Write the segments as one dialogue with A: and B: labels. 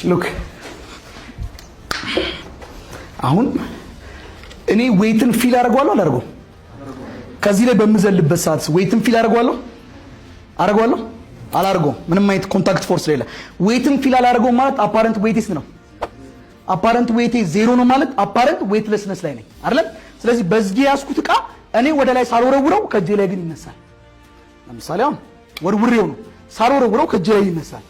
A: ሉክ አሁን እኔ ዌይትን ፊል አደርገዋለሁ አላደርገውም? ከዚህ ላይ በምዘልበት ሰዓት ዌይትን ፊል አደርገዋለሁ አላደርገውም? ምንም አይነት ኮንታክት ፎርስ ላይ ዌይትን ፊል አላደርገውም ማለት አፓረንት ዌይትስ ነው። አፓረንት ዌይቴ ዜሮ ነው ማለት አፓረንት ዌይትለስነስ ላይ ነኝ አይደል? ስለዚህ በዚህ ያስኩት ዕቃ እኔ ወደ ላይ ሳልወረውረው ከእጄ ላይ ግን ይነሳል። ለምሳሌ አሁን ወርውሬው ነው ሳልወረውረው ከእጄ ላይ ይነሳል።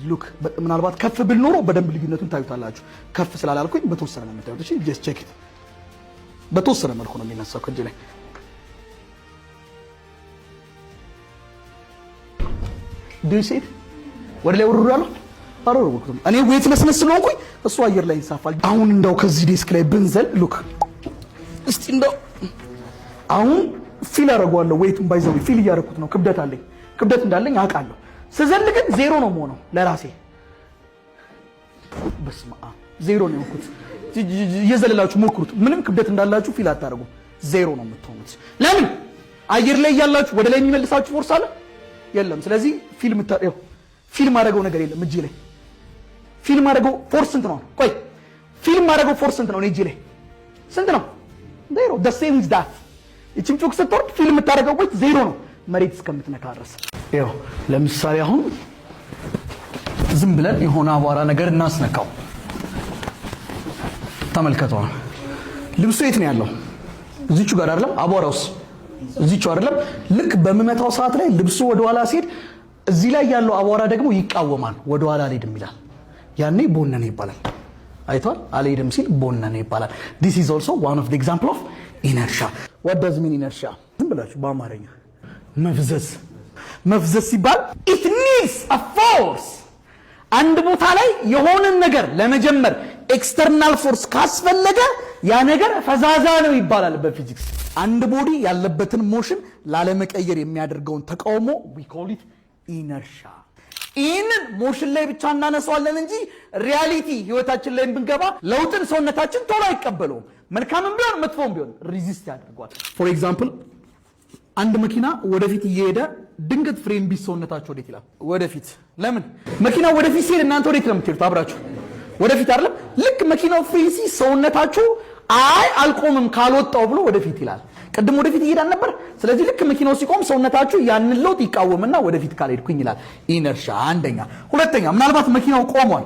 A: ሉክ ምናልባት ከፍ ብል ኖሮ በደንብ ልዩነቱን ታዩታላችሁ። ከፍ ስላላልኩኝ በተወሰነ ነው የምታዩት። እሺ ጀስት ቼክ ኢት። በተወሰነ መልኩ ነው የሚነሳው ከእጄ ላይ። ዱሴት ወደ ላይ ወርውሬያለሁ አልወረወርኩትም። እኔ ዌይትለስነስ ስለሆንኩኝ እሱ አየር ላይ ይንሳፋል። አሁን እንደው ከዚህ ዴስክ ላይ ብንዘል ሉክ እስቲ እንደው አሁን ፊል አደርገዋለሁ። ዌይቱን ባይዘው ፊል እያደረኩት ነው። ክብደት አለኝ፣ ክብደት እንዳለኝ አውቃለሁ። ስዘል ግን ዜሮ ነው የምሆነው ለራሴ። በስመ አብ ዜሮ ነው የሆንኩት። እየዘለላችሁ ሞክሩት። ምንም ክብደት እንዳላችሁ ፊል አታደርጉም። ዜሮ ነው የምትሆኑት። ለምን? አየር ላይ ያላችሁ ወደ ላይ የሚመልሳችሁ ፎርስ አለ የለም። ስለዚህ ፊልም አደረገው ነገር የለም እጄ ላይ። ፊልም አደረገው ፎርስ ስንት ነው? ቆይ ፊልም አደረገው ፎርስ ስንት ነው? እጄ ላይ ስንት ነው? ዜሮ። the same is that እቺም ጮክ ስትወርድ ፊልም የምታደርገው ወይ ዜሮ ነው መሬት እስከምትነካ ድረስ። ይኸው ለምሳሌ አሁን ዝም ብለን የሆነ አቧራ ነገር እናስነካው። ተመልከተው። ልብሱ የት ነው ያለው? እዚቹ ጋር አይደለም? አቧራውስ እዚቹ አይደለም? ልክ በመመታው ሰዓት ላይ ልብሱ ወደ ኋላ ሲሄድ እዚህ ላይ ያለው አቧራ ደግሞ ይቃወማል። ወደ ኋላ አልሄድም ይላል። ያኔ ቦነነ ይባላል። አይቷል? አልሄድም ሲል ቦነነ ይባላል። this is also one of the example of inertia. what does mean inertia? ዝም ብላችሁ በአማርኛ መፍዘዝ ሲባል it needs a force። አንድ ቦታ ላይ የሆነን ነገር ለመጀመር ኤክስተርናል ፎርስ ካስፈለገ ያ ነገር ፈዛዛ ነው ይባላል በፊዚክስ። አንድ ቦዲ ያለበትን ሞሽን ላለመቀየር የሚያደርገውን ተቃውሞ we call it inertia። ይህንን ሞሽን ላይ ብቻ እናነሳዋለን እንጂ ሪያሊቲ ህይወታችን ላይ ብንገባ ለውጥን ሰውነታችን ቶሎ አይቀበለውም። መልካምም ቢሆን መጥፎም ቢሆን ሪዚስት ያደርገዋል። ፎር ኤግዛምፕል አንድ መኪና ወደፊት እየሄደ ድንገት ፍሬን ቢስ ሰውነታችሁ ወዴት ይላል? ወደፊት። ለምን? መኪናው ወደፊት ሲሄድ እናንተ ወዴት ነው የምትሄዱት? አብራችሁ ወደፊት አይደለም? ልክ መኪናው ፍሬን ሲይዝ ሰውነታችሁ አይ አልቆምም ካልወጣው ብሎ ወደፊት ይላል። ቅድም ወደፊት ይሄዳል ነበር። ስለዚህ ልክ መኪናው ሲቆም ሰውነታችሁ ያንን ለውጥ ይቃወምና ወደፊት ካልሄድኩኝ ይላል። ኢነርሻ አንደኛ። ሁለተኛ ምናልባት መኪናው ቆሟል።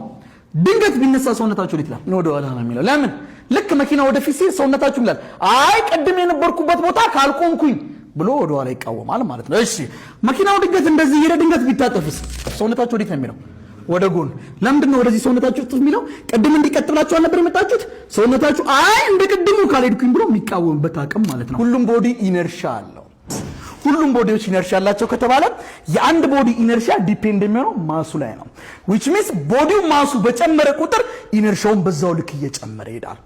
A: ድንገት ቢነሳ ሰውነታችሁ ወዴት ይላል? ወደ ኋላ ነው የሚለው። ለምን? ልክ መኪናው ወደፊት ሲሄድ ሰውነታችሁ ይላል አይ ቅድም የነበርኩበት ቦታ ካልቆምኩኝ ብሎ ወደ ኋላ ይቃወማል ማለት ነው። እሺ መኪናው ድንገት እንደዚህ ይሄድ ድንገት ቢታጠፍስ ሰውነታችሁ ወዴት ነው የሚለው? ወደ ጎን። ለምንድን ነው ወደዚህ ሰውነታችሁ ጥፍ የሚለው? ቅድም እንዲቀጥላችሁ አልነበር የመጣችሁት? ሰውነታችሁ አይ እንደ ቅድሙ ካልሄድኩኝ ብሎ የሚቃወምበት አቅም ማለት ነው። ሁሉም ቦዲ ኢነርሻ አለው። ሁሉም ቦዲዎች ኢነርሻ አላቸው ከተባለ የአንድ ቦዲ ኢነርሻ ዲፔንድ የሚሆነው ማሱ ላይ ነው። which means ቦዲው ማሱ በጨመረ ቁጥር ኢነርሻውን በዛው ልክ እየጨመረ ይሄዳል።